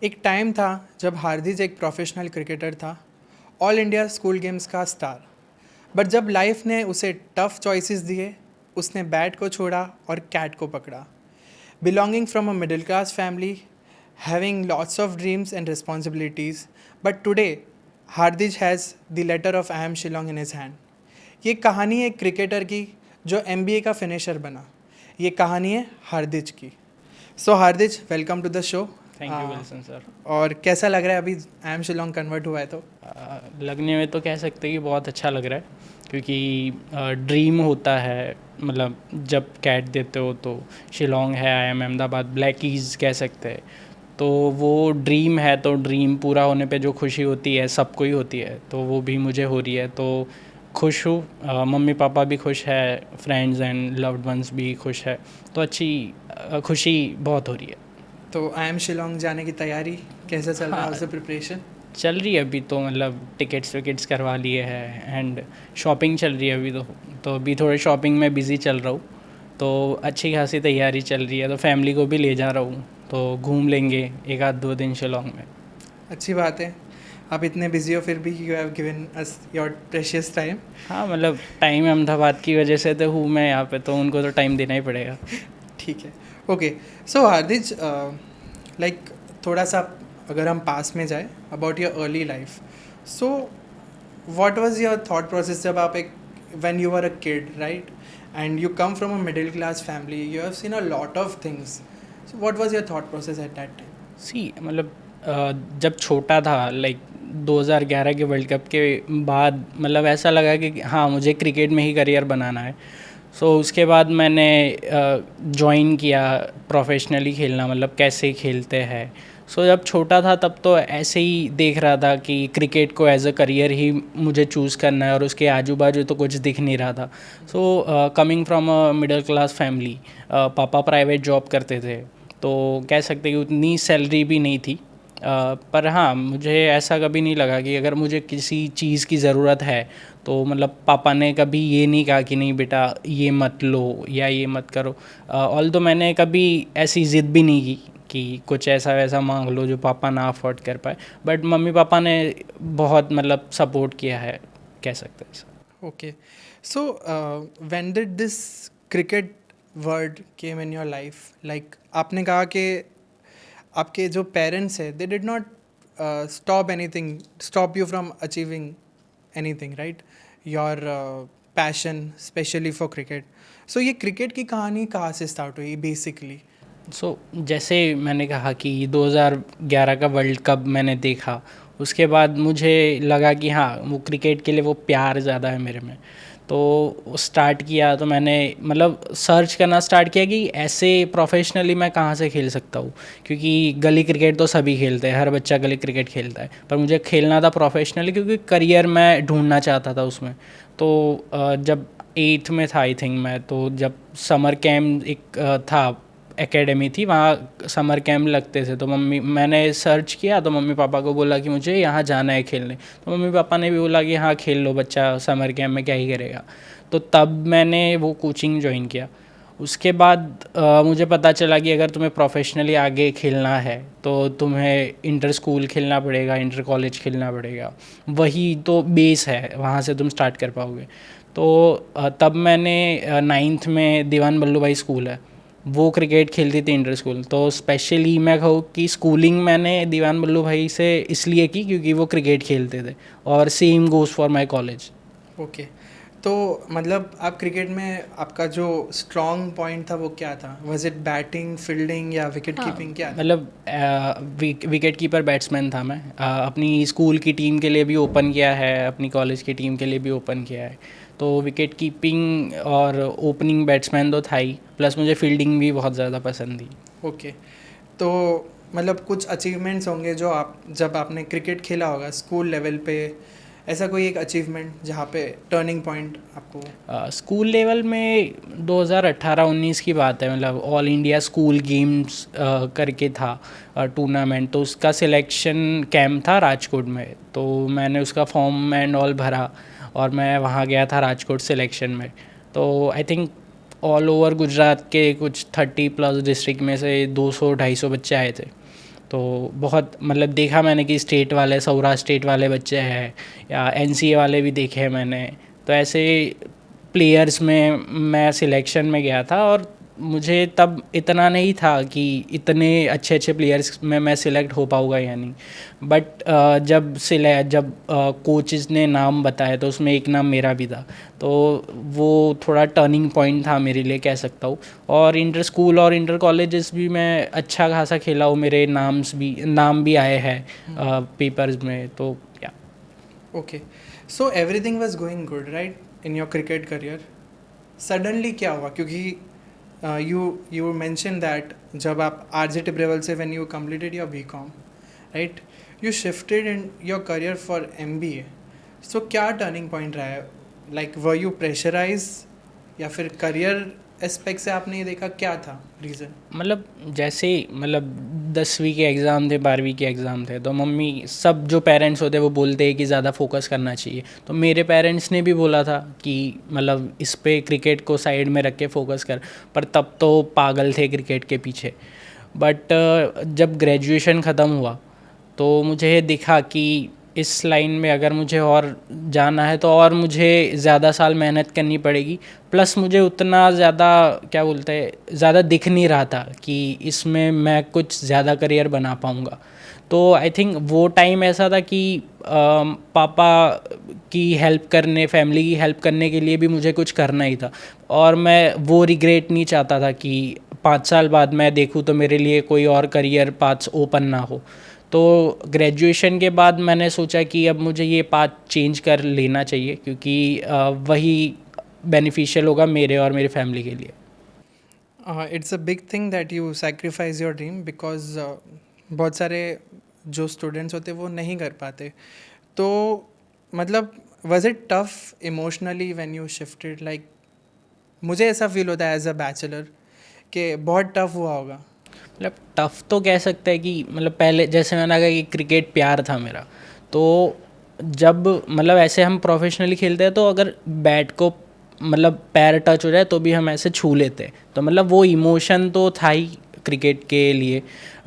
एक टाइम था जब हार्दिक एक प्रोफेशनल क्रिकेटर था, ऑल इंडिया स्कूल गेम्स का स्टार। बट जब लाइफ ने उसे टफ चॉइसेस दिए, उसने बैट को छोड़ा और कैट को पकड़ा। Belonging from a middle class family, having lots of dreams and responsibilities, but today Hardik has the letter of I M Shillong in his hand. ये कहानी है एक क्रिकेटर की जो एमबीए का फिनिशर बना। ये कहानी है हार्दिक की। So Hardik, welcome to the show. Thank you Wilson sir. और कैसा लग रहा है अभी आई एम शिलोंग कन्वर्ट हुआ है तो? लगने में तो कह सकते हैं कि बहुत अच्छा लग रहा है, क्योंकि ड्रीम होता है। मतलब जब कैट देते हो तो शिलोंग है, आई एम अहमदाबाद, ब्लैकीज कह सकते हैं। तो वो ड्रीम है, तो ड्रीम पूरा होने पे जो खुशी होती है सबको ही होती है, तो वो भी मुझे हो रही है। तो खुश हूँ, मम्मी पापा भी खुश है, फ्रेंड्स एंड लव्ड वंस भी खुश है। तो अच्छी खुशी बहुत हो रही है। तो आई एम शिलोंग जाने की तैयारी कैसा चल रहा है, हाँ, उससे प्रिपरेशन? चल रही है अभी तो। मतलब टिकट्स विकेट्स करवा लिए हैं एंड शॉपिंग चल रही है अभी तो अभी थोड़े शॉपिंग में बिज़ी चल रहा हूँ। तो अच्छी खासी तैयारी चल रही है, तो फैमिली को भी ले जा रहा हूँ, तो घूम लेंगे एक आध दो दिन शिलोंग में। अच्छी बात है। आप इतने बिजी हो फिर भी you have given us your precious time. हाँ, मतलब टाइम अहमदाबाद की वजह से तो हूँ मैं यहाँ पे, तो उनको तो टाइम देना ही पड़ेगा। ठीक है। ओके। सो हार्दिक, लाइक थोड़ा सा अगर हम पास में जाए about your early life, so what was your thought process जब आप एक when you were a kid, right, and you come from a middle class family, you have seen a lot of things, so what was your thought process at that time? मतलब जब छोटा था, like 2011 के world cup के बाद, मतलब ऐसा लगा कि हाँ, मुझे क्रिकेट में ही करियर बनाना है। उसके बाद मैंने जॉइन किया प्रोफेशनली खेलना, मतलब कैसे खेलते हैं। जब छोटा था तब तो ऐसे ही देख रहा था कि क्रिकेट को एज अ करियर ही मुझे चूज़ करना है, और उसके आजू बाजू तो कुछ दिख नहीं रहा था। Coming from a middle class family, पापा प्राइवेट जॉब करते थे, तो कह सकते कि उतनी सैलरी भी नहीं थी। पर हाँ, मुझे ऐसा कभी नहीं लगा कि अगर मुझे किसी चीज़ की ज़रूरत है, तो मतलब पापा ने कभी ये नहीं कहा कि नहीं बेटा ये मत लो या ये मत करो। ऑल तो मैंने कभी ऐसी ज़िद भी नहीं की कि कुछ ऐसा वैसा मांग लो जो पापा ना अफोर्ड कर पाए। बट मम्मी पापा ने बहुत मतलब सपोर्ट किया है, कह सकते हैं। Okay, so when did this cricket word came in your life? Like आपने कहा कि आपके जो पेरेंट्स है they did not stop anything, stop you from achieving anything, right? Your passion especially for cricket. So ये क्रिकेट की कहानी कहाँ से स्टार्ट हुई बेसिकली? जैसे मैंने कहा कि 2011 का वर्ल्ड कप मैंने देखा, उसके बाद मुझे लगा कि हाँ, वो क्रिकेट के लिए वो प्यार ज़्यादा है मेरे में। तो स्टार्ट किया, तो मैंने मतलब सर्च करना स्टार्ट किया कि ऐसे प्रोफेशनली मैं कहाँ से खेल सकता हूँ, क्योंकि गली क्रिकेट तो सभी खेलते हैं, हर बच्चा गली क्रिकेट खेलता है, पर मुझे खेलना था प्रोफेशनली, क्योंकि करियर मैं ढूंढना चाहता था उसमें। तो जब 8th में था आई थिंक मैं, तो जब समर कैम्प एक था, एकेडमी थी, वहाँ समर कैंप लगते थे, तो मैंने सर्च किया, तो मम्मी पापा को बोला कि मुझे यहाँ जाना है खेलने। तो मम्मी पापा ने भी बोला कि हाँ खेल लो, बच्चा समर कैंप में क्या ही करेगा। तो तब मैंने वो कोचिंग ज्वाइन किया। उसके बाद मुझे पता चला कि अगर तुम्हें प्रोफेशनली आगे खेलना है तो तुम्हें इंटर स्कूल खेलना पड़ेगा, इंटर कॉलेज खेलना पड़ेगा, वही तो बेस है, वहाँ से तुम स्टार्ट कर पाओगे। तो तब मैंने 9th में दीवान बल्लू भाई स्कूल है, वो क्रिकेट खेलती थी इंटर स्कूल। तो स्पेशली मैं कहूँ कि स्कूलिंग मैंने दीवान बल्लू भाई से इसलिए की क्योंकि वो क्रिकेट खेलते थे, और same goes for my college. Okay. तो मतलब आप क्रिकेट में आपका जो स्ट्रॉन्ग पॉइंट था वो क्या था? वाज इट बैटिंग, फील्डिंग या विकेट हाँ, कीपिंग, क्या था? मतलब विकेट कीपर बैट्समैन था मैं। अपनी स्कूल की टीम के लिए भी ओपन किया है, अपनी कॉलेज की टीम के लिए भी ओपन किया है। तो विकेट कीपिंग और ओपनिंग बैट्समैन तो था ही, प्लस मुझे फील्डिंग भी बहुत ज़्यादा पसंद थी। ओके। तो मतलब कुछ अचीवमेंट्स होंगे जो आप जब आपने क्रिकेट खेला होगा स्कूल लेवल पे, ऐसा कोई एक अचीवमेंट जहाँ पे टर्निंग पॉइंट आपको? स्कूल लेवल में 2018-19 की बात है, मतलब ऑल इंडिया स्कूल गेम्स करके था टूर्नामेंट। तो उसका सिलेक्शन कैंप था राजकोट में, तो मैंने उसका फॉर्म एंड ऑल भरा, और मैं वहाँ गया था राजकोट सिलेक्शन में। तो I think all over Gujarat के कुछ 30+ डिस्ट्रिक्ट में से 200-250 बच्चे आए थे। तो बहुत मतलब देखा मैंने कि स्टेट वाले, सौराष्ट्र स्टेट वाले बच्चे हैं या एनसीए वाले भी देखे हैं मैंने। तो ऐसे प्लेयर्स में मैं सिलेक्शन में गया था और मुझे तब इतना नहीं था कि इतने अच्छे अच्छे प्लेयर्स में मैं सिलेक्ट हो पाऊँगा या नहीं। बट जब कोचेस ने नाम बताया तो उसमें एक नाम मेरा भी था, तो वो थोड़ा टर्निंग पॉइंट था मेरे लिए कह सकता हूँ। और इंटर स्कूल और इंटर कॉलेजेस भी मैं अच्छा खासा खेला हूँ, मेरे नाम भी आए हैं पेपर्स में, तो क्या। Okay, so everything was going good right in your cricket career. Suddenly क्या हुआ? क्योंकि यू मेंशन दैट जब आप आरजे टिब्रेवल से when you completed your BCom right, you shifted in your career for MBA. So क्या टर्निंग पॉइंट रहा है? Like were you pressurise या फिर करियर एस्पेक्ट से आपने ये देखा, क्या था रीज़न? मतलब जैसे मतलब 10वीं के एग्ज़ाम थे, 12वीं के एग्ज़ाम थे, तो मम्मी सब जो पेरेंट्स होते हैं वो बोलते हैं कि ज़्यादा फोकस करना चाहिए। तो मेरे पेरेंट्स ने भी बोला था कि मतलब इस पे क्रिकेट को साइड में रख के फोकस कर, पर तब तो पागल थे क्रिकेट के पीछे। बट जब ग्रेजुएशन ख़त्म हुआ तो मुझे दिखा कि इस लाइन में अगर मुझे और जाना है तो और मुझे ज़्यादा साल मेहनत करनी पड़ेगी। प्लस मुझे उतना ज़्यादा क्या बोलते हैं, ज़्यादा दिख नहीं रहा था कि इसमें मैं कुछ ज़्यादा करियर बना पाऊँगा। तो आई थिंक वो टाइम ऐसा था कि पापा की हेल्प करने, फैमिली की हेल्प करने के लिए भी मुझे कुछ करना ही था, और मैं वो रिग्रेट नहीं चाहता था कि 5 साल बाद मैं देखूँ तो मेरे लिए कोई और करियर पाथ्स ओपन ना हो। तो ग्रेजुएशन के बाद मैंने सोचा कि अब मुझे ये पाथ चेंज कर लेना चाहिए, क्योंकि वही बेनिफिशियल होगा मेरे और मेरी फैमिली के लिए। It's a big thing that you sacrifice your dream, because बहुत सारे जो स्टूडेंट्स होते वो नहीं कर पाते। तो मतलब was it tough emotionally when you shifted? Like मुझे ऐसा फील होता है एज अ बैचलर कि बहुत टफ हुआ होगा। मतलब टफ तो कह सकते हैं कि मतलब पहले जैसे मैंने कहा कि क्रिकेट प्यार था मेरा, तो जब मतलब ऐसे हम प्रोफेशनली खेलते हैं तो अगर बैट को मतलब पैर टच हो जाए तो भी हम ऐसे छू लेते हैं, तो मतलब वो इमोशन तो था ही क्रिकेट के लिए।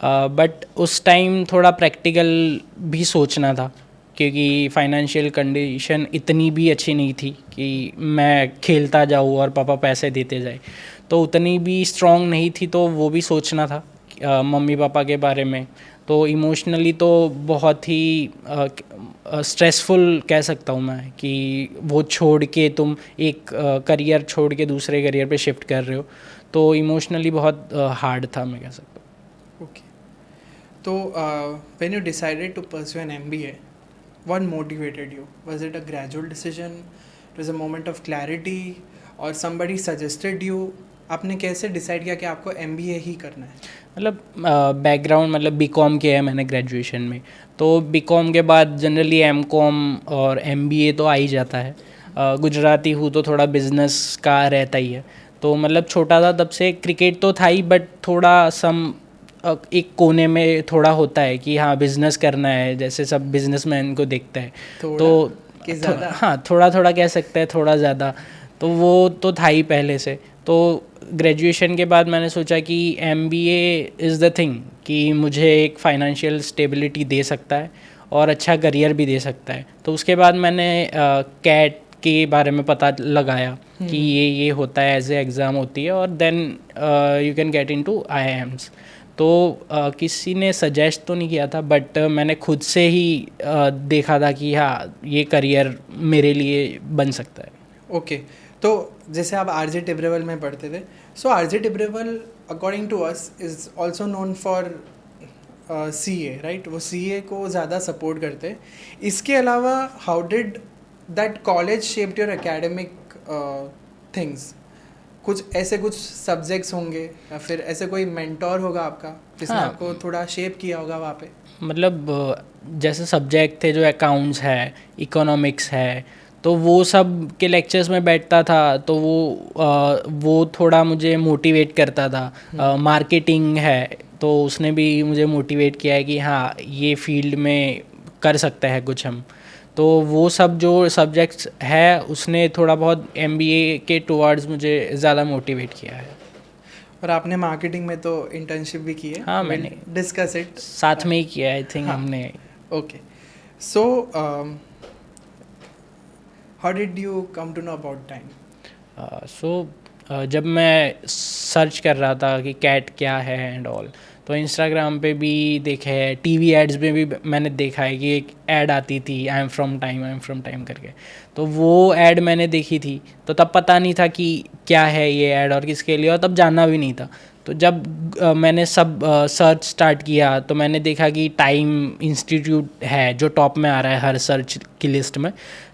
बट उस टाइम थोड़ा प्रैक्टिकल भी सोचना था, क्योंकि फाइनेंशियल कंडीशन इतनी भी अच्छी नहीं थी कि मैं खेलता जाऊँ और पापा पैसे देते जाए, तो उतनी भी स्ट्रॉन्ग नहीं थी, तो वो भी सोचना था मम्मी पापा के बारे में। तो इमोशनली तो बहुत ही स्ट्रेसफुल कह सकता हूँ मैं कि वो छोड़ के तुम एक करियर छोड़ के दूसरे करियर पे शिफ्ट कर रहे हो, तो इमोशनली बहुत हार्ड था मैं कह सकता हूँ। ओके, तो when you decided to pursue an MBA, what motivated you? Was it a gradual decision? It was a moment of clarity or somebody suggested you? आपने कैसे डिसाइड किया कि आपको एमबीए ही करना है? मतलब बैकग्राउंड मतलब बीकॉम किया है मैंने ग्रेजुएशन में, तो बीकॉम के बाद जनरली एमकॉम और एमबीए तो आ ही जाता है। गुजराती हूँ तो थोड़ा बिजनेस का रहता ही है, तो मतलब छोटा था तब से क्रिकेट तो था ही, बट थोड़ा एक कोने में थोड़ा होता है कि हाँ बिजनेस करना है, जैसे सब बिजनेसमैन को देखता है। तो ज़्यादा? हाँ थोड़ा थोड़ा कह सकते हैं, थोड़ा ज़्यादा, तो वो तो था ही पहले से। तो ग्रेजुएशन के बाद मैंने सोचा कि एमबीए इज़ द थिंग कि मुझे एक फाइनेंशियल स्टेबिलिटी दे सकता है और अच्छा करियर भी दे सकता है। तो उसके बाद मैंने कैट के बारे में पता लगाया कि ये होता है, एज ए एग्ज़ाम होती है, और then you can get into IIMs. तो किसी ने सजेस्ट तो नहीं किया था, बट मैंने खुद से ही देखा था कि हाँ ये करियर मेरे लिए बन सकता है। ओके, तो जैसे आप आरजे टिब्रेवल में पढ़ते थे, so RJ Tibrewal according to us is also known for CA right? वो सीए को ज़्यादा सपोर्ट करते हैं। इसके अलावा how did that college shaped your academic things? कुछ सब्जेक्ट्स होंगे या फिर ऐसे कोई मेंटोर होगा आपका जिसने हाँ, आपको थोड़ा शेप किया होगा वहाँ पे? मतलब जैसे सब्जेक्ट थे जो अकाउंट्स है, इकोनॉमिक्स है, तो वो सब के लेक्चर्स में बैठता था, तो वो थोड़ा मुझे मोटिवेट करता था। मार्केटिंग है तो उसने भी मुझे मोटिवेट किया है कि हाँ ये फील्ड में कर सकते हैं कुछ हम। तो वो सब जो सब्जेक्ट्स है उसने थोड़ा बहुत एमबीए के टुवर्ड्स मुझे ज़्यादा मोटिवेट किया है। और आपने मार्केटिंग में तो इंटर्नशिप भी की है. हाँ, मैंने डिस्कस इट साथ में ही किया आई थिंक हाँ. हमने. Okay. So how did you come to know about time? So जब मैं सर्च कर रहा था कि कैट क्या है एंड ऑल, तो इंस्टाग्राम पे भी देखे है, टीवी एड्स में भी मैंने देखा है कि एक ऐड आती थी आई एम फ्रॉम टाइम करके. तो वो ऐड मैंने देखी थी, तो तब पता नहीं था कि क्या है ये ऐड और किसके लिए, और तब जानना भी नहीं था. तो जब मैंने सब सर्च स्टार्ट किया तो मैंने देखा कि टाइम इंस्टीट्यूट है जो टॉप में आ रहा है हर सर्च की लिस्ट में.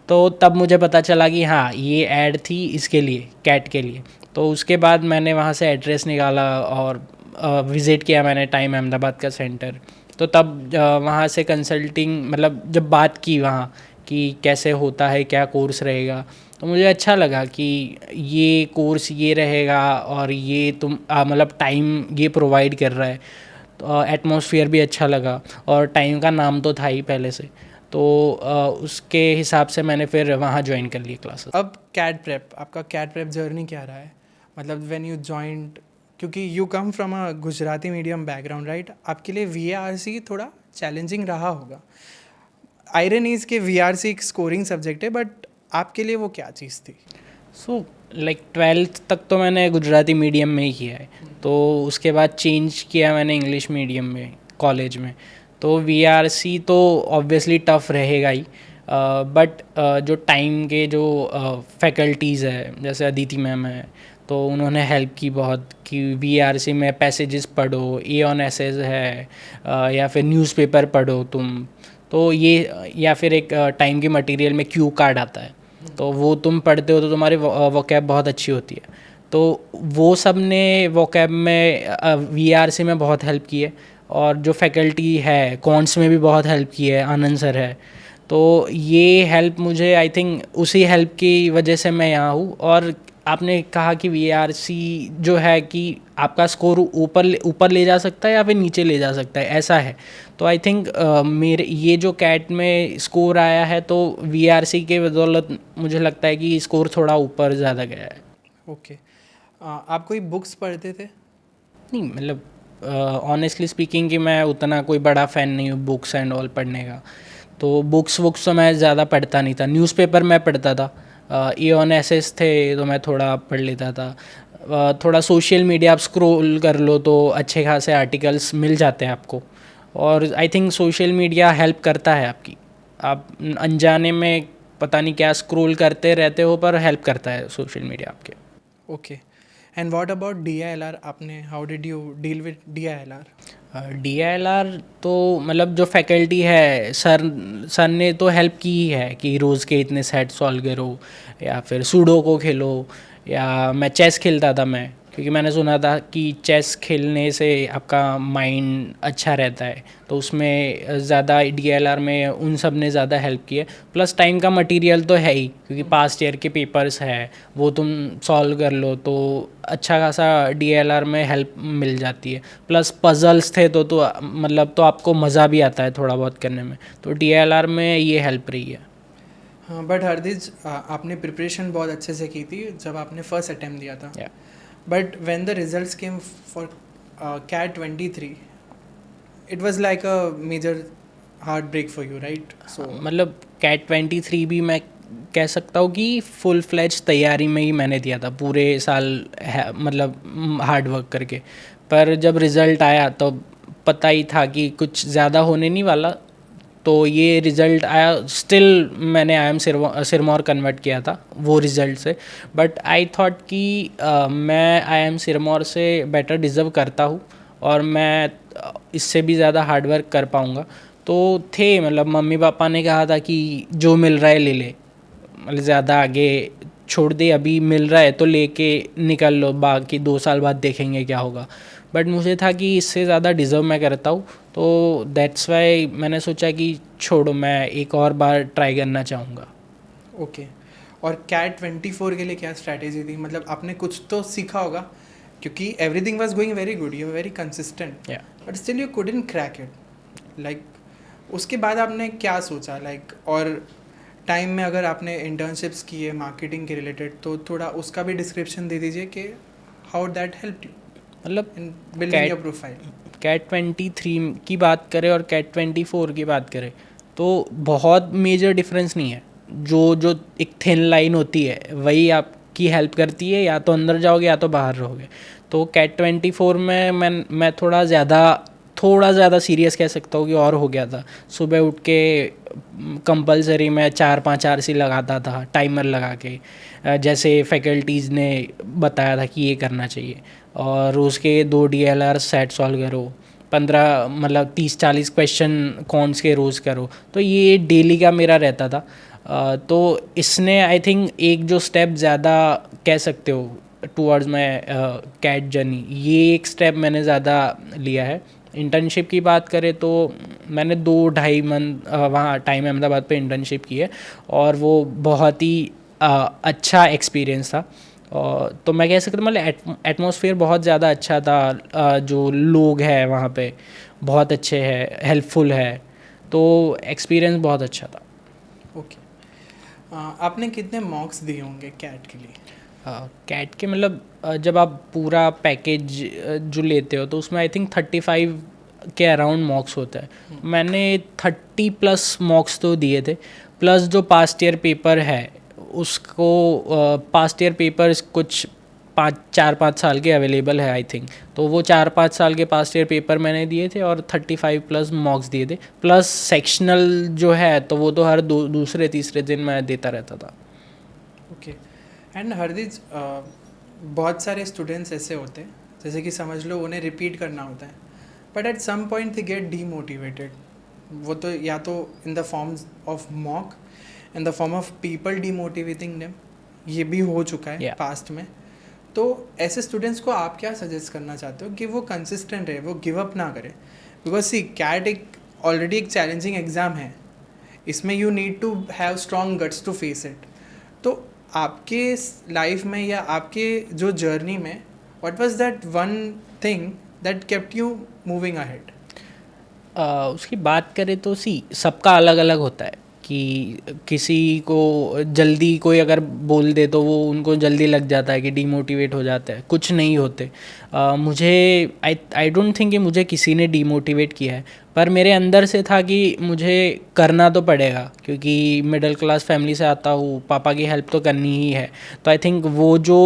तो तब मुझे पता चला कि हाँ ये ऐड थी इसके लिए, कैट के लिए. तो उसके बाद मैंने वहाँ से एड्रेस निकाला और विज़िट किया मैंने टाइम अहमदाबाद का सेंटर. तो तब वहाँ से कंसल्टिंग मतलब जब बात की वहाँ कि कैसे होता है, क्या कोर्स रहेगा, तो मुझे अच्छा लगा कि ये कोर्स ये रहेगा और ये तुम मतलब टाइम ये प्रोवाइड कर रहा है. तो एटमॉस्फेयर भी अच्छा लगा और टाइम का नाम तो था ही पहले से. तो उसके हिसाब से मैंने फिर वहाँ ज्वाइन कर ली क्लासेस. अब कैट प्रेप, आपका कैट प्रेप जर्नी क्या रहा है? मतलब व्हेन यू जॉइंट, क्योंकि you come from a Gujarati medium background right, आपके लिए VARC थोड़ा चैलेंजिंग रहा होगा. आयरन इज़ के VRC एक स्कोरिंग सब्जेक्ट है, बट आपके लिए वो क्या चीज़ थी? सो लाइक 12th तक तो मैंने गुजराती मीडियम में ही किया है. तो उसके बाद चेंज किया मैंने इंग्लिश मीडियम में कॉलेज में. तो VRC तो ऑब्वियसली टफ़ रहेगा ही, बट जो टाइम के जो फैकल्टीज़ है जैसे अदिति मैम है, तो उन्होंने हेल्प की बहुत कि VRC में पैसेजेस पढ़ो, ए ऑन एसेज है, या फिर न्यूज़पेपर पढ़ो तुम. तो ये या फिर एक टाइम के मटेरियल में क्यू कार्ड आता है, तो वो तुम पढ़ते हो तो तुम्हारी वोकैब बहुत अच्छी होती है. तो वो सब ने वोकैब में VRC में बहुत हेल्प की है. और जो फैकल्टी है कॉन्ट्स में भी बहुत हेल्प की है, आनंद सर है. तो ये हेल्प मुझे आई थिंक उसी हेल्प की वजह से मैं यहाँ हूँ. और आपने कहा कि VRC जो है कि आपका स्कोर ऊपर ले जा सकता है या फिर नीचे ले जा सकता है, ऐसा है. तो आई थिंक मेरे ये जो कैट में स्कोर आया है तो VRC के बदौलत मुझे लगता है कि स्कोर थोड़ा ऊपर ज़्यादा गया है. ओके. आप कोई बुक्स पढ़ते थे? नहीं मतलब ऑनेस्टली स्पीकिंग कि मैं उतना कोई बड़ा फ़ैन नहीं हूँ बुक्स एंड ऑल पढ़ने का. तो बुक्स तो मैं ज़्यादा पढ़ता नहीं था. न्यूज़पेपर मैं पढ़ता था, ए ऑन एसेस थे तो मैं थोड़ा पढ़ लेता था. थोड़ा सोशल मीडिया आप स्क्रॉल कर लो तो अच्छे खासे आर्टिकल्स मिल जाते हैं आपको. और I think social media help करता है आपकी. आप अनजाने में पता नहीं क्या स्क्रॉल करते रहते हो, पर हेल्प करता है सोशल मीडिया आपके. Okay. And what about DILR? आपने how did you deal with DILR? DILR तो मतलब जो फैकल्टी है सर ने तो हेल्प की ही है कि रोज़ के इतने सेट सॉल्व करो, या फिर सूडो को खेलो, या मैं चेस खेलता था मैं, क्योंकि मैंने सुना था कि चेस खेलने से आपका माइंड अच्छा रहता है. तो उसमें ज़्यादा DILR में उन सब ने ज़्यादा हेल्प की है. प्लस टाइम का मटेरियल तो है ही, क्योंकि पास्ट ईयर के पेपर्स है वो तुम सॉल्व कर लो तो अच्छा खासा DILR में हेल्प मिल जाती है. प्लस पजल्स थे तो मतलब तो आपको मज़ा भी आता है थोड़ा बहुत करने में. तो DILR में ये हेल्प रही है. हाँ, बट हरदीज आपने प्रिपरेशन बहुत अच्छे से की थी जब आपने फर्स्ट अटैम्प्ट दिया था. Yeah. But when the results came for CAT 23, it was like a major heart break for you right? So मतलब CAT 23 भी मैं कह सकता हूँ कि फुल फ्लैज तैयारी में ही मैंने दिया था पूरे साल मतलब हार्ड वर्क करके. पर जब रिज़ल्ट आया तो पता ही था कि कुछ ज़्यादा होने नहीं वाला. तो ये रिज़ल्ट आया, स्टिल मैंने IIM सिरमौर कन्वर्ट किया था वो रिज़ल्ट से. बट आई थॉट कि मैं IIM सिरमौर से बेटर डिज़र्व करता हूँ और मैं इससे भी ज़्यादा हार्ड वर्क कर पाऊँगा. तो थे मतलब मम्मी पापा ने कहा था कि जो मिल रहा है ले ले, मतलब ज़्यादा आगे छोड़ दे, अभी मिल रहा है तो लेके निकल लो, बाकी 2 साल बाद देखेंगे क्या होगा. बट मुझे था कि इससे ज़्यादा डिज़र्व मैं करता हूँ, तो दैट्स वाई मैंने सोचा कि छोड़ो, मैं एक और बार ट्राई करना चाहूँगा. ओके. और CAT 24 के लिए क्या स्ट्रैटेजी थी? मतलब आपने कुछ तो सीखा होगा, क्योंकि everything was going very good, you were very consistent, but still you couldn't crack it. Like उसके बाद आपने क्या सोचा? लाइक और टाइम में अगर आपने इंटर्नशिप्स किए मार्केटिंग के रिलेटेड, तो थोड़ा उसका भी डिस्क्रिप्शन दे दीजिए कि हाउ दैट हेल्प यू. मतलब in building CAT your profile? CAT 23 की बात करें और कैट 24 की बात करें तो बहुत मेजर डिफरेंस नहीं है। जो जो एक थिन लाइन होती है वही आपकी हेल्प करती है, या तो अंदर जाओगे या तो बाहर रहोगे। तो कैट 24 में मैं थोड़ा ज़्यादा सीरियस कह सकता हूँ कि और हो गया था। सुबह उठ के कंपलसरी मैं 4-5 आरसी लगाता था टाइमर लगा के, जैसे फैकल्टीज़ ने बताया था कि ये करना चाहिए। और रोज़ के 2 DLR सेट सॉल्व करो, 15 मतलब 30-40 क्वेश्चन कॉन्स के रोज़ करो। तो ये डेली का मेरा रहता था। तो इसने आई थिंक एक जो स्टेप ज़्यादा कह सकते हो टूवर्ड्स माई कैट जर्नी, ये एक स्टेप मैंने ज़्यादा लिया है। इंटर्नशिप की बात करें तो मैंने 2-2.5 मंथ वहाँ टाइम अहमदाबाद पे इंटर्नशिप की है, और वो बहुत ही अच्छा एक्सपीरियंस था। तो मैं कह सकता हूँ मतलब एटमॉस्फेयर बहुत ज़्यादा अच्छा था। जो लोग हैं वहाँ पे बहुत अच्छे हैं, हेल्पफुल है, तो एक्सपीरियंस बहुत अच्छा था। ओके। आपने कितने मॉक्स दिए होंगे कैट के लिए? कैट के मतलब जब आप पूरा पैकेज जो लेते हो तो उसमें आई थिंक 35 के अराउंड मॉक्स होता है। मैंने 30+ मॉक्स तो दिए थे, प्लस जो पास्ट ईयर पेपर है उसको पास्ट ईयर पेपर्स कुछ 4-5 साल के अवेलेबल है आई थिंक। तो वो 4-5 साल के पास्ट ईयर पेपर मैंने दिए थे और 35+ मॉक्स दिए थे, प्लस सेक्शनल जो है तो वो तो हर दूसरे तीसरे दिन मैं देता रहता था। ओके। एंड हरदीज, बहुत सारे स्टूडेंट्स ऐसे होते हैं जैसे कि समझ लो उन्हें रिपीट करना होता है, but at some point they get demotivated. वो तो या तो in the form of mock, in the form of people demotivating them, ये भी हो चुका है Yeah. पास्ट में। तो ऐसे स्टूडेंट्स को आप क्या सजेस्ट करना चाहते हो कि वो कंसिस्टेंट रहे, वो गिव अप ना करे? बिकॉज सी कैट एक ऑलरेडी एक चैलेंजिंग एग्ज़ाम है, इसमें you need to have strong guts to face it. तो आपके लाइफ में या आपके जो जर्नी में what was that one thing that kept you moving ahead? उसकी बात करें तो सबका अलग अलग होता है कि किसी को जल्दी कोई अगर बोल दे तो वो उनको जल्दी लग जाता है कि डीमोटिवेट हो जाता है, कुछ नहीं होते। मुझे आई डोंट थिंक कि मुझे किसी ने डीमोटिवेट किया है, पर मेरे अंदर से था कि मुझे करना तो पड़ेगा क्योंकि मिडिल क्लास फैमिली से आता हूँ, पापा की हेल्प तो करनी ही है। तो आई थिंक वो जो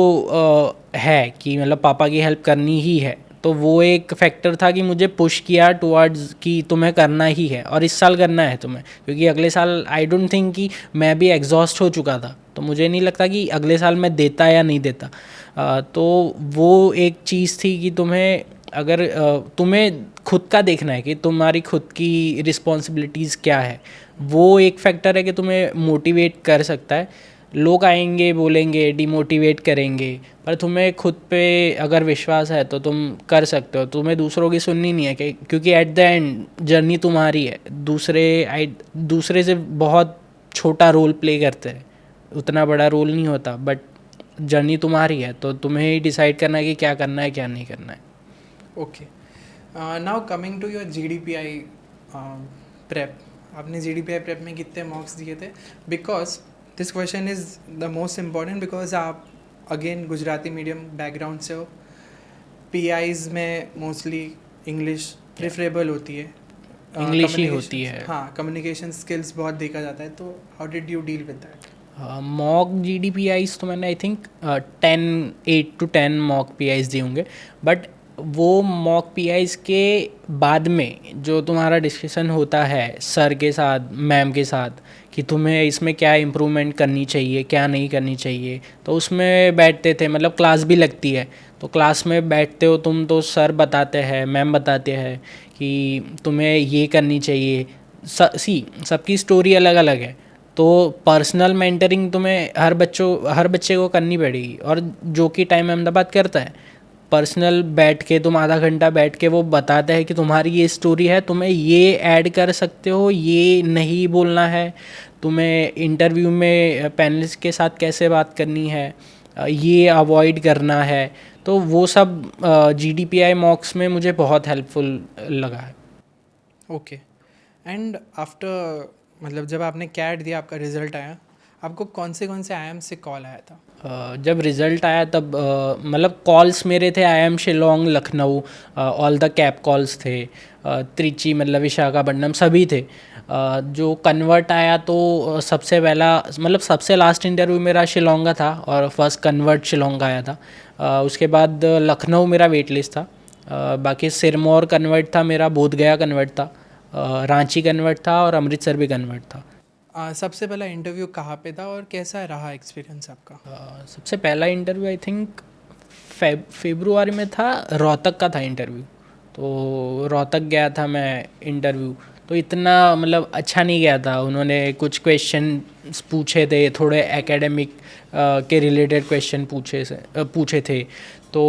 है कि मतलब पापा की हेल्प करनी ही है, तो वो एक फैक्टर था कि मुझे पुश किया टुवर्ड्स कि तुम्हें करना ही है और इस साल करना है तुम्हें, क्योंकि अगले साल आई डोंट थिंक कि मैं भी एग्जॉस्ट हो चुका था, तो मुझे नहीं लगता कि अगले साल मैं देता या नहीं देता। तो वो एक चीज़ थी कि तुम्हें अगर तुम्हें खुद का देखना है कि तुम्हारी खुद की रिस्पॉन्सिबिलिटीज़ क्या है, वो एक फैक्टर है कि तुम्हें मोटिवेट कर सकता है। लोग आएंगे, बोलेंगे, डिमोटिवेट करेंगे, पर तुम्हें खुद पे अगर विश्वास है तो तुम कर सकते हो। तुम्हें दूसरों की सुननी नहीं है क्योंकि एट द एंड जर्नी तुम्हारी है। दूसरे से बहुत छोटा रोल प्ले करते हैं, उतना बड़ा रोल नहीं होता, बट जर्नी तुम्हारी है तो तुम्हें ही डिसाइड करना है कि क्या करना है क्या नहीं करना है। Okay. Now coming to your GDPI prep, आपने GDPI प्रेप में कितने मॉक्स दिए थे? Because this question is the most important, because आप अगेन गुजराती मीडियम बैकग्राउंड से हो। PIs में मोस्टली इंग्लिश प्रेफरेबल होती है, इंग्लिश ही होती है। हाँ, कम्युनिकेशन स्किल्स बहुत देखा जाता है। तो how did you deal with that? Mock GDPIs तो मैंने I think 8 to 10 mock PIs दिए होंगे, बट वो मॉक PIs के बाद में जो तुम्हारा डिस्कशन होता है सर के साथ, मैम के साथ, कि तुम्हें इसमें क्या इम्प्रूवमेंट करनी चाहिए क्या नहीं करनी चाहिए, तो उसमें बैठते थे। मतलब क्लास भी लगती है तो क्लास में बैठते हो तुम, तो सर बताते हैं, मैम बताते हैं कि तुम्हें ये करनी चाहिए। सबकी स्टोरी अलग अलग है, तो पर्सनल मेंटरिंग तुम्हें हर बच्चे को करनी पड़ेगी। और जो कि टाइम अहमदाबाद करता है, पर्सनल बैठ के तुम आधा घंटा बैठ के वो बताते हैं कि तुम्हारी ये स्टोरी है, तुम्हें ये ऐड कर सकते हो, ये नहीं बोलना है, तुम्हें इंटरव्यू में पैनलिस्ट के साथ कैसे बात करनी है, ये अवॉइड करना है। तो वो सब GDPI मॉक्स में मुझे बहुत हेल्पफुल लगा है। ओके। एंड आफ्टर, मतलब जब आपने कैट दिया, आपका रिजल्ट आया, आपको कौन से आईएम से कॉल आया था? जब रिज़ल्ट आया तब मतलब कॉल्स मेरे थे IIM Shillong, Lucknow, all the cap calls थे, त्रिची मतलब विशाखापट्टनम सभी थे। जो कन्वर्ट आया तो सबसे पहला मतलब सबसे लास्ट इंटरव्यू मेरा शिलोंग का था और फर्स्ट कन्वर्ट शिलोंग का आया था। उसके बाद लखनऊ मेरा वेट लिस्ट था। बाकी सिरमौर कन्वर्ट था मेरा, बोधगया कन्वर्ट था, रांची कन्वर्ट था और अमृतसर भी कन्वर्ट था। सबसे पहला इंटरव्यू कहाँ पे था और कैसा रहा एक्सपीरियंस आपका? सबसे पहला इंटरव्यू आई थिंक फेब्रुआरी में था, रोहतक का था इंटरव्यू। तो रोहतक गया था मैं इंटरव्यू, तो इतना मतलब अच्छा नहीं गया था। उन्होंने कुछ क्वेश्चन पूछे थे, थोड़े एकेडमिक के रिलेटेड क्वेश्चन पूछे थे। तो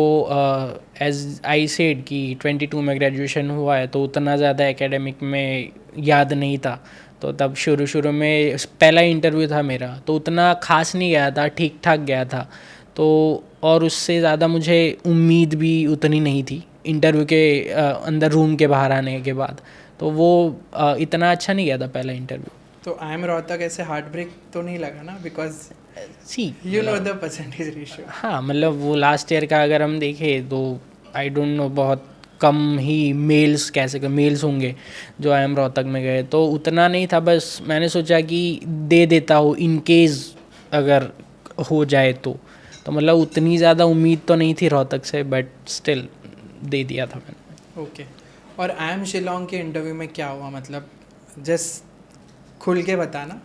एज आई सेड कि 22 में ग्रेजुएशन हुआ है तो उतना ज़्यादा एकेडमिक में याद नहीं था। तो तब शुरू में पहला इंटरव्यू था मेरा, तो उतना खास नहीं गया था, ठीक ठाक गया था। तो और उससे ज़्यादा मुझे उम्मीद भी उतनी नहीं थी इंटरव्यू के अंदर रूम के बाहर आने के बाद। तो वो इतना अच्छा नहीं गया था पहला इंटरव्यू। तो आई एम रोहतक ऐसे हार्ट ब्रेक तो नहीं लगा ना, because see you know the percentage ratio? हाँ, मतलब वो लास्ट ईयर का अगर हम देखें तो आई डोंट नो, बहुत कम ही मेल्स कह सके मेल्स होंगे जो IIM रोहतक में गए, तो उतना नहीं था। बस मैंने सोचा कि दे देता हूँ इन केस अगर हो जाए तो मतलब उतनी ज़्यादा उम्मीद तो नहीं थी रोहतक से, बट स्टिल दे दिया था मैंने। ओके। और आई एम शिलोंग के इंटरव्यू में क्या हुआ, मतलब जस्ट खुल के बताना।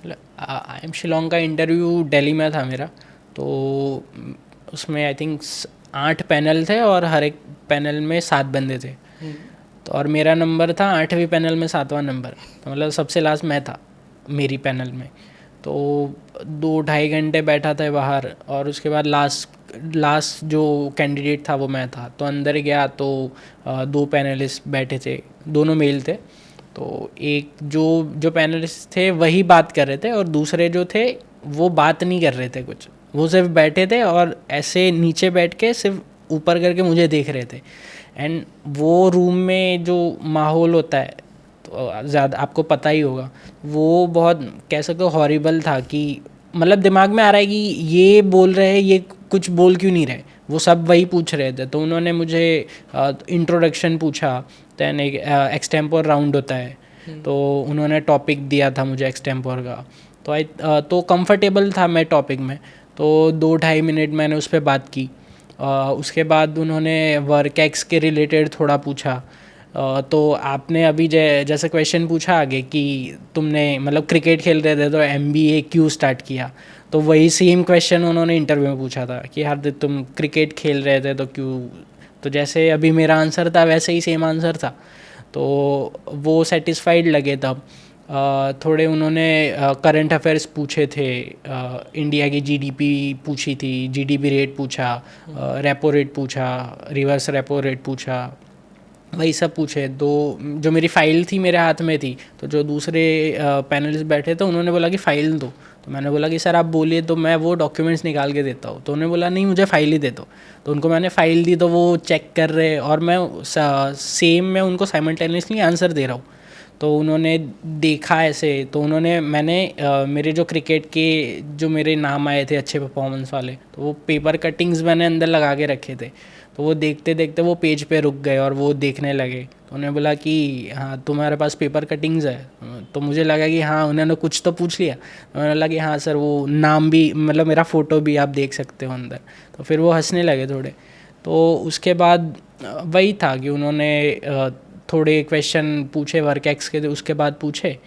IIM शिलोंग का इंटरव्यू दिल्ली में था मेरा। तो उसमें आई थिंक 8 पैनल थे और हर एक पैनल में 7 बंदे थे। तो और मेरा नंबर था 8वीं पैनल में 7वां नंबर, तो मतलब सबसे लास्ट मैं था मेरी पैनल में। तो 2-2.5 घंटे बैठा था बाहर और उसके बाद लास्ट जो कैंडिडेट था वो मैं था। तो अंदर गया तो 2 पैनलिस्ट बैठे थे, दोनों मेल थे। तो एक जो पैनलिस्ट थे वही बात कर रहे थे और दूसरे जो थे वो बात नहीं कर रहे थे कुछ, वो सिर्फ बैठे थे और ऐसे नीचे बैठ के सिर्फ ऊपर करके मुझे देख रहे थे। एंड वो रूम में जो माहौल होता है तो ज़्यादा आपको पता ही होगा, वो बहुत कह सकते हो हॉरिबल था। कि मतलब दिमाग में आ रहा है कि ये बोल रहे हैं, ये कुछ बोल क्यों नहीं रहे, वो सब वही पूछ रहे थे। तो उन्होंने मुझे इंट्रोडक्शन पूछा, दैन एक एक्सटेम्पोर राउंड होता है, तो उन्होंने टॉपिक दिया था मुझे एक्सटेम्पोर का। तो कंफर्टेबल था मैं टॉपिक में, तो 2-2.5 मिनट मैंने उस पर बात की। उसके बाद उन्होंने वर्क एक्स के रिलेटेड थोड़ा पूछा। तो आपने अभी जैसे क्वेश्चन पूछा आगे कि तुमने मतलब क्रिकेट खेल रहे थे तो MBA क्यों स्टार्ट किया, तो वही सेम क्वेश्चन उन्होंने इंटरव्यू में पूछा था कि हार्दिक तुम क्रिकेट खेल रहे थे तो क्यों। तो जैसे अभी मेरा आंसर था वैसे ही सेम आंसर था, तो वो सेटिस्फाइड लगे तब। थोड़े उन्होंने करंट अफेयर्स पूछे थे, इंडिया की GDP पूछी थी, GDP रेट पूछा, रेपो रेट पूछा, रिवर्स रेपो रेट पूछा, वही सब पूछे। तो जो मेरी फ़ाइल थी मेरे हाथ में थी, तो जो दूसरे पैनलिस्ट बैठे थे उन्होंने बोला कि फ़ाइल दो। तो मैंने बोला कि सर आप बोलिए तो मैं वो डॉक्यूमेंट्स निकाल के देता हूँ। तो उन्होंने बोला नहीं मुझे फ़ाइल ही दे दो। तो उनको मैंने फ़ाइल दी, तो वो चेक कर रहे और मैं सेम मैं उनको साइमल्टेनियसली आंसर दे रहा हूँ। तो उन्होंने देखा ऐसे, तो मैंने मेरे जो क्रिकेट के जो मेरे नाम आए थे अच्छे परफॉर्मेंस वाले, तो वो पेपर कटिंग्स मैंने अंदर लगा के रखे थे। तो वो देखते देखते वो पेज पे रुक गए और वो देखने लगे। तो उन्होंने बोला कि हाँ तुम्हारे पास पेपर कटिंग्स है। तो मुझे लगा कि हाँ उन्होंने कुछ तो पूछ लिया। उन्होंने लगा कि हाँ सर वो नाम भी मतलब मेरा फ़ोटो भी आप देख सकते हो अंदर। तो फिर वो हंसने लगे थोड़े। तो उसके बाद वही था कि उन्होंने थोड़े क्वेश्चन पूछे वर्क एक्स के, उसके बाद पूछे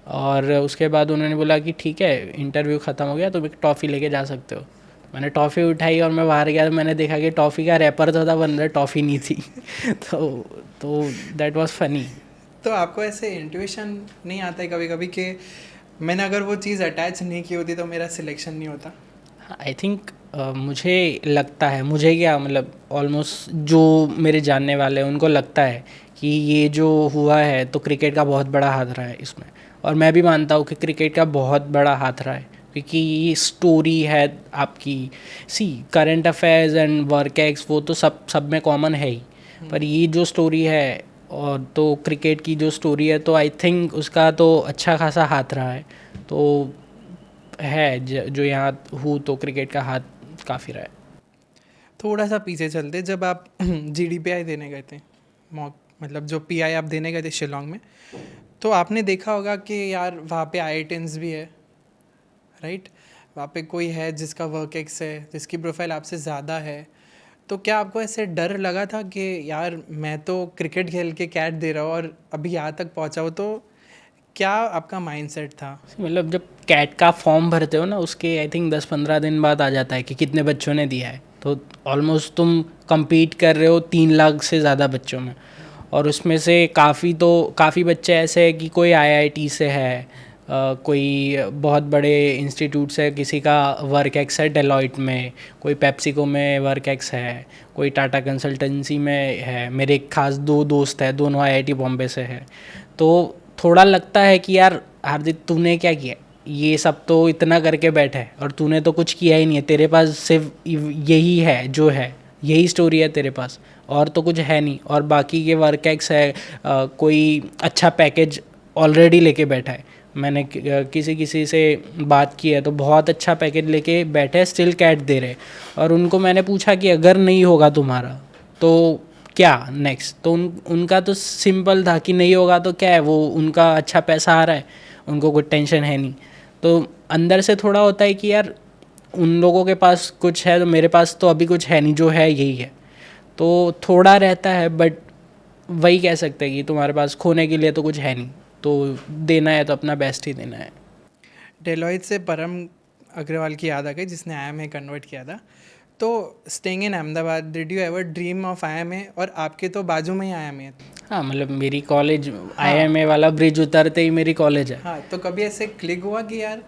और उसके बाद उन्होंने बोला कि ठीक है इंटरव्यू ख़त्म हो गया, तुम एक टॉफ़ी लेके जा सकते हो। मैंने टॉफ़ी उठाई और मैं बाहर गया तो मैंने देखा कि टॉफ़ी का रैपर तो था, अंदर टॉफ़ी नहीं थी। तो दैट वाज फनी। तो आपको ऐसे इंट्यूशन नहीं आता है कभी कभी कि मैंने अगर वो चीज़ अटैच नहीं की होती तो मेरा सिलेक्शन नहीं होता? आई थिंक मुझे लगता है, मुझे क्या मतलब ऑलमोस्ट जो मेरे जानने वाले हैं उनको लगता है कि ये जो हुआ है तो क्रिकेट का बहुत बड़ा हाथ रहा है इसमें। और मैं भी मानता हूँ कि क्रिकेट का बहुत बड़ा हाथ रहा है, क्योंकि ये स्टोरी है आपकी। Current affairs and work ex वो तो सब में कॉमन है ही, पर ये जो स्टोरी है और तो क्रिकेट की जो स्टोरी है, तो आई थिंक उसका तो अच्छा खासा हाथ रहा है। तो है जो यहाँ हूँ तो क्रिकेट का हाथ काफ़ी रहा है। थोड़ा सा पीछे चलते, जब आप GDPI देने गए थे, मॉक मतलब जो PI आप देने गए थे शिलोंग में, तो आपने देखा होगा कि यार वहाँ पे IITians भी है, राइट? वहाँ पे कोई है जिसका वर्क एक्स है, जिसकी प्रोफाइल आपसे ज़्यादा है। तो क्या आपको ऐसे डर लगा था कि यार मैं तो क्रिकेट खेल के कैट दे रहा हूँ और अभी यहाँ तक पहुँचा हूँ, तो क्या आपका माइंडसेट था? मतलब जब कैट का फॉर्म भरते हो ना, उसके आई थिंक 10-15 दिन बाद आ जाता है कि कितने बच्चों ने दिया है। तो ऑलमोस्ट तुम compete कर रहे हो 3 लाख से ज़्यादा बच्चों में, और उसमें से काफ़ी बच्चे ऐसे हैं कि कोई IIT से है, कोई बहुत बड़े इंस्टीट्यूट से, किसी का वर्क एक्स है डेलॉइट में, कोई पेप्सिको में वर्क एक्स है, कोई टाटा कंसल्टेंसी में है। मेरे एक खास 2 दोस्त हैं, दोनों IIT बॉम्बे से है। तो थोड़ा लगता है कि यार हार्दिक तूने क्या किया, ये सब तो इतना करके बैठा है और तूने तो कुछ किया ही नहीं है, तेरे पास सिर्फ यही है जो है, यही स्टोरी है तेरे पास, और तो कुछ है नहीं। और बाकी के वर्क एक्स है, कोई अच्छा पैकेज ऑलरेडी लेके बैठा है। मैंने किसी किसी से बात की है तो बहुत अच्छा पैकेज लेके बैठे, स्टिल कैट दे रहे। और उनको मैंने पूछा कि अगर नहीं होगा तुम्हारा तो क्या नेक्स्ट, तो उनका तो सिंपल था कि नहीं होगा तो क्या है, वो उनका अच्छा पैसा आ रहा है, उनको कोई टेंशन है नहीं। तो अंदर से थोड़ा होता है कि यार उन लोगों के पास कुछ है तो मेरे पास तो अभी कुछ है नहीं, जो है यही है। तो थोड़ा रहता है, बट वही कह सकते हैं कि तुम्हारे पास खोने के लिए तो कुछ है नहीं, तो देना है तो अपना बेस्ट ही देना है। डेलॉयट से परम अग्रवाल की याद आ गई, जिसने IIMA कन्वर्ट किया था। तो staying in Ahmedabad, did you ever dream of IIMA? और आपके तो बाजू में ही IIMA है। हाँ, मतलब मेरी कॉलेज IIMA वाला ब्रिज उतरते ही मेरी कॉलेज है। हाँ, तो कभी ऐसे क्लिक हुआ कि यार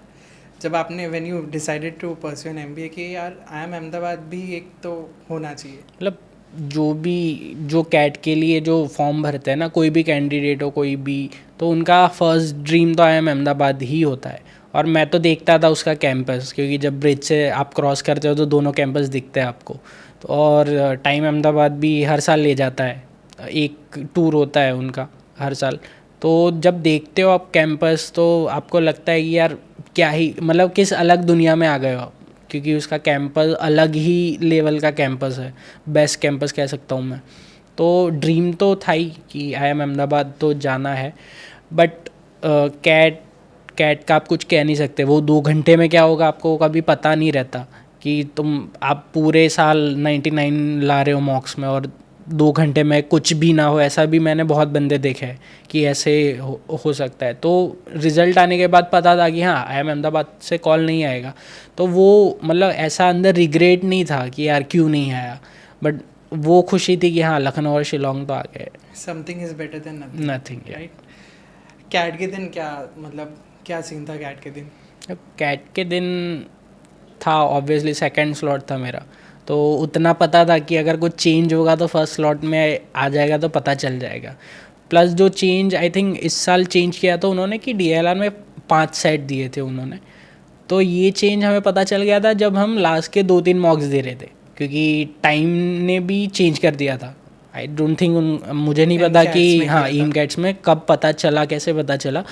जब आपने when you decided to pursue an MBA कि यार IIM अहमदाबाद भी एक तो होना चाहिए? मतलब जो कैट के लिए जो फॉर्म भरते हैं ना, कोई भी कैंडिडेट हो कोई भी, तो उनका फर्स्ट ड्रीम तो IIM अहमदाबाद ही होता है। और मैं तो देखता था उसका कैंपस, क्योंकि जब ब्रिज से आप क्रॉस करते हो तो दोनों कैंपस दिखते हैं आपको। तो और टाइम अहमदाबाद भी हर साल ले जाता है, एक टूर होता है उनका हर साल। तो जब देखते हो आप कैंपस तो आपको लगता है कि यार क्या ही, मतलब किस अलग दुनिया में आ गए हो आप, क्योंकि उसका कैंपस अलग ही लेवल का कैंपस है, बेस्ट कैंपस कह सकता हूँ मैं। तो ड्रीम तो था ही कि IIM अहमदाबाद तो जाना है, बट कैट का आप कुछ कह नहीं सकते। वो 2 घंटे में क्या होगा आपको कभी पता नहीं रहता, कि आप पूरे साल 99 ला रहे हो मॉक्स में और 2 घंटे में कुछ भी ना हो। ऐसा भी मैंने बहुत बंदे देखे हैं कि ऐसे हो सकता है। तो रिज़ल्ट आने के बाद पता था कि हाँ IIM अहमदाबाद से कॉल नहीं आएगा। तो वो मतलब ऐसा अंदर रिग्रेट नहीं था कि यार क्यों नहीं आया, बट वो खुशी थी कि हाँ लखनऊ और शिलोंग तो आ गए। Something is better than nothing, right? CAT के दिन क्या, मतलब क्या सीन था कैट के दिन? कैट के दिन था ऑब्वियसली सेकंड स्लॉट था मेरा, तो उतना पता था कि अगर कुछ चेंज होगा तो फर्स्ट स्लॉट में आ जाएगा तो पता चल जाएगा। प्लस जो चेंज आई थिंक इस साल चेंज किया था उन्होंने कि DLR में 5 सेट दिए थे उन्होंने। तो ये चेंज हमें पता चल गया था जब हम लास्ट के 2-3 मॉक्स दे रहे थे, क्योंकि टाइम ने भी चेंज कर दिया था। आई डोंट थिंक, मुझे नहीं पता कि हाँ ईम कैट्स में कब पता चला, कैसे पता चला।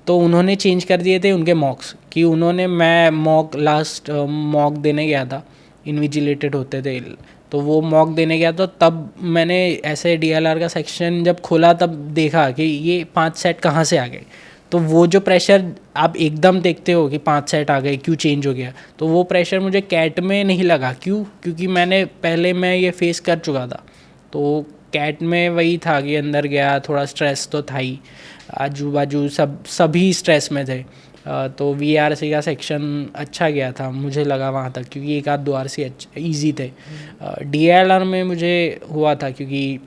तो उन्होंने चेंज कर दिए थे उनके मॉक्स, कि मैं लास्ट मॉक देने गया था, इन्विजिलेटेड होते थे, तो वो मॉक देने गया तो तब मैंने ऐसे DLR का सेक्शन जब खोला तब देखा कि ये 5 सेट कहाँ से आ गए। तो वो जो प्रेशर आप एकदम देखते हो कि 5 सेट आ गए, क्यों चेंज हो गया, तो वो प्रेशर मुझे कैट में नहीं लगा। क्योंकि मैं ये फेस कर चुका था। तो कैट में वही था कि अंदर गया, थोड़ा स्ट्रेस तो था ही, आजू बाजू सभी स्ट्रेस में थे। तो VRC का सेक्शन अच्छा गया था मुझे लगा वहाँ तक, क्योंकि 1-2 RC अच्छा ईजी थे। DLR में मुझे हुआ था, क्योंकि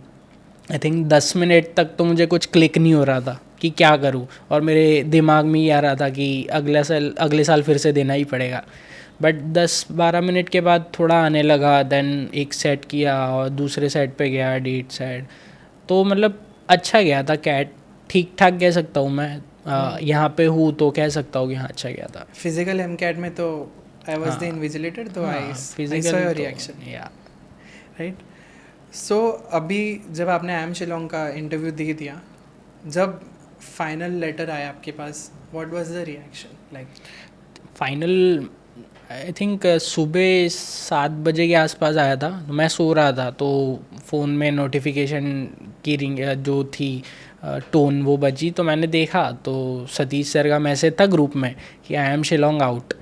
आई थिंक 10 मिनट तक तो मुझे कुछ क्लिक नहीं हो रहा था कि क्या करूँ, और मेरे दिमाग में ही आ रहा था कि अगले साल फिर से देना ही पड़ेगा। बट 10-12 मिनट के बाद थोड़ा आने लगा, देन एक सेट किया और दूसरे सेट पे गया, डेट सेट। तो मतलब अच्छा गया था कैट, ठीक ठाक कह सकता हूँ मैं। यहाँ पे हूँ तो कह सकता हूँ कि हाँ अच्छा गया था। फिजिकल MCAT में तो आई वाज द इन्विजिलेटेड, तो I saw your reaction, right? So अभी जब आपने IIM शिलोंग का इंटरव्यू दे दिया, जब फाइनल लेटर आया आपके पास, what was the reaction like? Final I think सुबह 7 बजे के आसपास आया था। मैं सो रहा था तो फ़ोन में नोटिफिकेशन की रिंग जो थी टोन वो बजी, तो मैंने देखा तो सतीश सर का मैसेज था ग्रुप में कि आई एम शिलोंग आउट।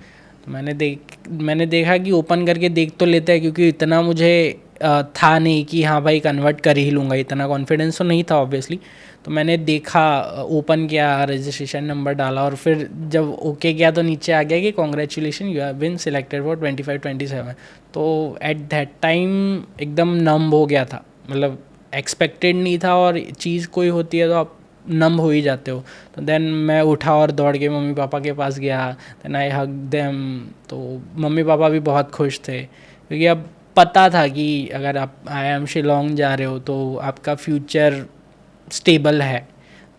तो मैंने देखा कि ओपन करके देख तो लेते हैं, क्योंकि इतना मुझे था नहीं कि हाँ भाई कन्वर्ट कर ही लूँगा, इतना कॉन्फिडेंस तो नहीं था ऑब्वियसली। तो मैंने देखा, ओपन किया, रजिस्ट्रेशन नंबर डाला और फिर जब ओके किया तो नीचे आ गया कि congratulation you have been selected for 25-27। तो एट दैट टाइम एकदम नम हो गया था, मतलब एक्सपेक्टेड नहीं था, और चीज़ कोई होती है तो आप नम हो ही जाते हो। तो देन मैं उठा और दौड़ के मम्मी पापा के पास गया, देन आई हग देम। तो मम्मी पापा भी बहुत खुश थे, क्योंकि अब पता था कि अगर आप आई एम शिलोंग जा रहे हो तो आपका फ्यूचर स्टेबल है।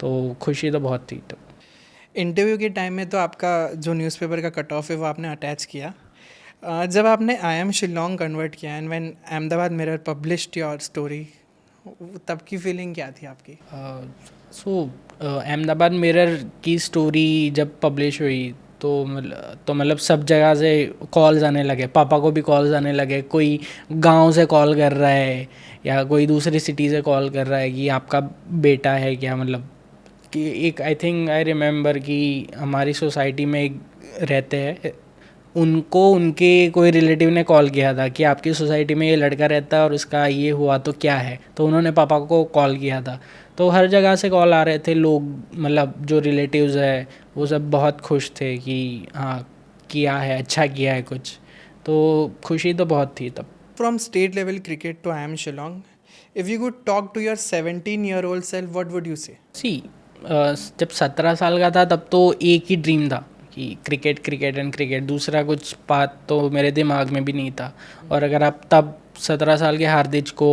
तो खुशी तो बहुत थी। तो इंटरव्यू के टाइम में तो आपका जो न्यूज़पेपर का कट ऑफ है वो आपने अटैच किया। जब आपने आई एम शिलोंग कन्वर्ट किया and when Ahmedabad mirror published your story, तब की फीलिंग क्या थी आपकी? सो अहमदाबाद मिरर की स्टोरी जब पब्लिश हुई तो मतलब सब जगह से कॉल्स आने लगे, पापा को भी कॉल्स आने लगे, कोई गांव से कॉल कर रहा है या कोई दूसरी सिटी से कॉल कर रहा है कि आपका बेटा है क्या, मतलब कि एक आई थिंक आई रिमेंबर कि हमारी सोसाइटी में एक रहते हैं, उनको उनके कोई रिलेटिव ने कॉल किया था कि आपकी सोसाइटी में ये लड़का रहता है और उसका ये हुआ तो क्या है। तो उन्होंने पापा को कॉल किया था। तो हर जगह से कॉल आ रहे थे, लोग मतलब जो रिलेटिव्स है वो सब बहुत खुश थे कि हाँ किया है, अच्छा किया है कुछ। तो खुशी तो बहुत थी तब। From state level cricket to IIM Shillong, if you could talk to your 17-year-old self, what would you say? सी जब 17 साल का था तब तो एक ही ड्रीम था कि क्रिकेट क्रिकेट एंड क्रिकेट, दूसरा कुछ बात तो मेरे दिमाग में भी नहीं था। और अगर आप तब 17 साल के हार्दिक को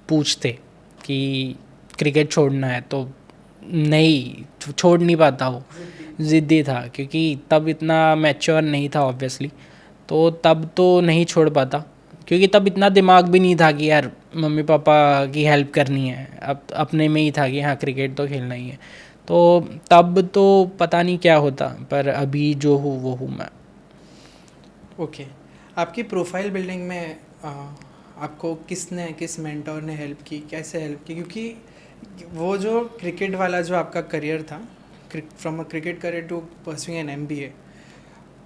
पूछते कि क्रिकेट छोड़ना है तो नहीं, छोड़ नहीं पाता, वो ज़िद्दी था, क्योंकि तब इतना मैच्योर नहीं था ऑब्वियसली। तो तब तो नहीं छोड़ पाता, क्योंकि तब इतना दिमाग भी नहीं था कि यार मम्मी पापा की हेल्प करनी है, अब अपने में ही था कि हाँ क्रिकेट तो खेलना ही है। तो तब तो पता नहीं क्या होता, पर अभी जो हूँ वो हूँ मैं। ओके, आपकी प्रोफाइल बिल्डिंग में आपको किस मेंटोर ने हेल्प की, कैसे हेल्प की? क्योंकि वो जो क्रिकेट वाला जो आपका करियर था, from a cricket career to pursuing an MBA,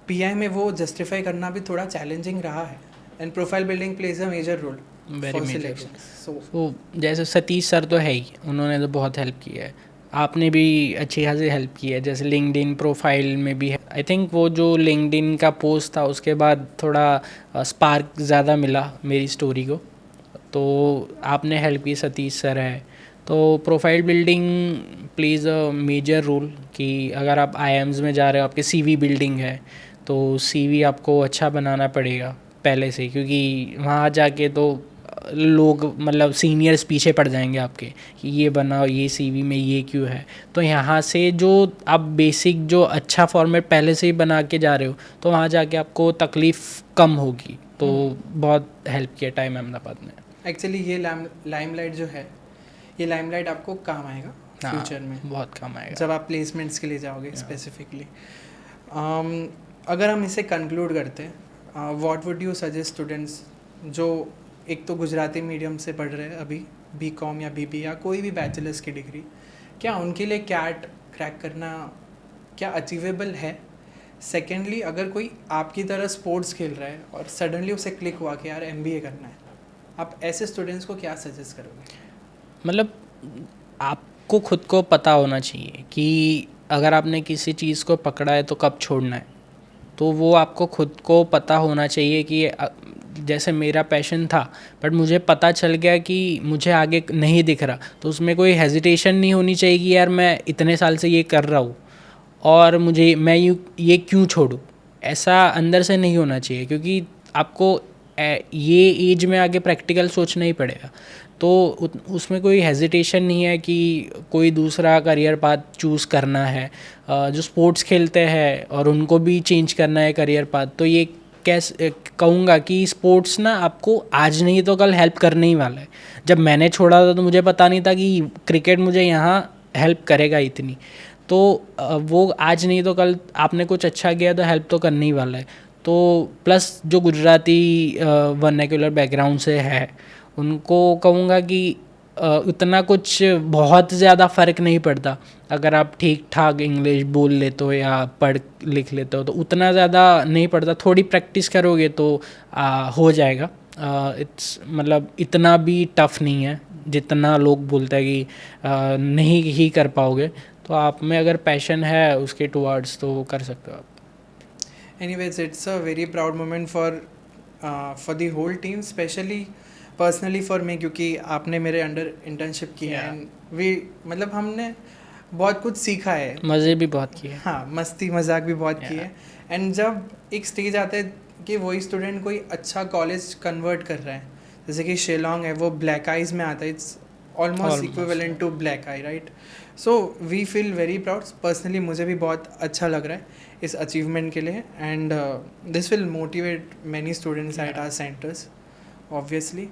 PI में वो जस्टिफाई करना भी थोड़ा चैलेंजिंग रहा है, and profile building plays a major role very for major. Selection. So तो जैसे सतीश सर तो है ही, उन्होंने तो बहुत हेल्प की है। आपने भी अच्छी खासी हेल्प की है, जैसे लिंक्डइन प्रोफाइल में भी है। आई थिंक वो जो लिंक्डइन का पोस्ट था उसके बाद थोड़ा स्पार्क ज़्यादा मिला मेरी स्टोरी को, तो आपने हेल्प की, सतीश सर है। तो profile building plays a major role कि अगर आप IIMs में जा रहे हो, आपके CV बिल्डिंग है, तो CV आपको अच्छा बनाना पड़ेगा पहले से, क्योंकि वहाँ जाके तो लोग मतलब सीनियर्स पीछे पड़ जाएंगे आपके कि ये बनाओ, ये CV में ये क्यों है। तो यहाँ से जो आप बेसिक जो अच्छा फॉर्मेट पहले से ही बना के जा रहे हो, तो वहाँ जाके आपको तकलीफ़ कम होगी। तो बहुत हेल्प किया टाइम अहमदाबाद में। एक्चुअली ये लाइमलाइट जो है, ये लाइमलाइट आपको काम आएगा हाँ, फ्यूचर में, बहुत काम आएगा जब आप प्लेसमेंट्स के लिए जाओगे स्पेसिफिकली। अगर हम इसे कंक्लूड करते हैं, what would you suggest students जो एक तो गुजराती मीडियम से पढ़ रहे हैं अभी, BCom या BBA या कोई भी बैचलर्स की डिग्री, क्या उनके लिए कैट क्रैक करना क्या अचीवेबल है? सेकेंडली, अगर कोई आपकी तरह स्पोर्ट्स खेल रहा है और सडनली उसे क्लिक हुआ कि यार MBA करना है, आप ऐसे स्टूडेंट्स को क्या सजेस्ट करोगे? मतलब आपको खुद को पता होना चाहिए कि अगर आपने किसी चीज़ को पकड़ा है तो कब छोड़ना है। तो वो आपको खुद को पता होना चाहिए कि जैसे मेरा पैशन था, बट मुझे पता चल गया कि मुझे आगे नहीं दिख रहा, तो उसमें कोई हेजिटेशन नहीं होनी चाहिए कि यार मैं इतने साल से ये कर रहा हूँ और मुझे मैं ये क्यों छोड़ूं। ऐसा अंदर से नहीं होना चाहिए, क्योंकि आपको ये एज में आगे प्रैक्टिकल सोचना ही पड़ेगा। तो उसमें कोई हेजिटेशन नहीं है कि कोई दूसरा करियर पाथ चूज़ करना है। जो स्पोर्ट्स खेलते हैं और उनको भी चेंज करना है करियर पाथ, तो ये कैसे कहूँगा कि स्पोर्ट्स ना आपको आज नहीं तो कल हेल्प करने ही वाला है। जब मैंने छोड़ा था तो मुझे पता नहीं था कि क्रिकेट मुझे यहाँ हेल्प करेगा इतनी। तो वो आज नहीं तो कल आपने कुछ अच्छा किया तो हेल्प तो करने ही वाला है। तो प्लस जो गुजराती वर्नाक्युलर बैकग्राउंड से है उनको कहूँगा कि उतना कुछ बहुत ज़्यादा फ़र्क नहीं पड़ता अगर आप ठीक ठाक इंग्लिश बोल लेते हो या पढ़ लिख लेते हो, तो उतना ज़्यादा नहीं पड़ता। थोड़ी प्रैक्टिस करोगे तो हो जाएगा। इट्स मतलब इतना भी टफ नहीं है जितना लोग बोलते हैं कि नहीं ही कर पाओगे। तो आप में अगर पैशन है उसके टुवर्ड्स तो कर सकते हो आप। Anyways, it's a very proud moment for the whole team, especially personally for me, क्योंकि आपने मेरे अंडर इंटर्नशिप की है Yeah. एंड वी मतलब हमने बहुत कुछ सीखा है। मज़े भी बहुत किए। हाँ, मस्ती मजाक भी बहुत की Yeah. है। एंड जब एक स्टेज आता है कि वही स्टूडेंट कोई अच्छा कॉलेज कन्वर्ट कर रहा है, जैसे कि शिलोंग है, वो ब्लैक आइज में आता है, it's almost Almost, equivalent to black eye, right? So we feel very proud. Personally मुझे भी बहुत अच्छा लग रहा है इस अचीवमेंट के लिए, and this will motivate many students at our centres obviously.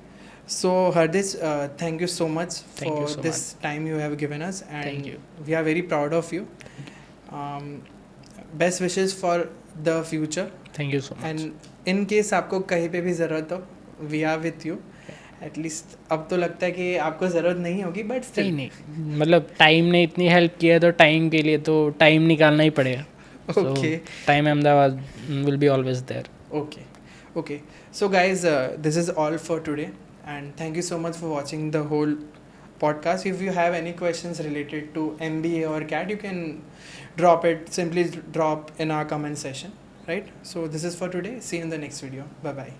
So Hardis, thank you so much Thank you for so this time you have given us, and Thank you. we are very proud of you. Best wishes for the future, thank you so much. and in case आपको कहीं पे भी ज़रूरत हो, we are with you. At least अब तो लगता है कि आपको ज़रूरत नहीं होगी, बट नहीं स्टिल नहीं, मतलब टाइम ने इतनी हेल्प किया है तो टाइम के लिए तो टाइम निकालना ही पड़ेगा। Okay. Time Ahmedabad will be always there. Okay. Okay. So guys, this is all for today, and thank you so much for watching the whole podcast. If you have any questions related to MBA or CAT, you can drop it. Simply drop in our comment section. Right. So this is for today. See you in the next video. Bye bye.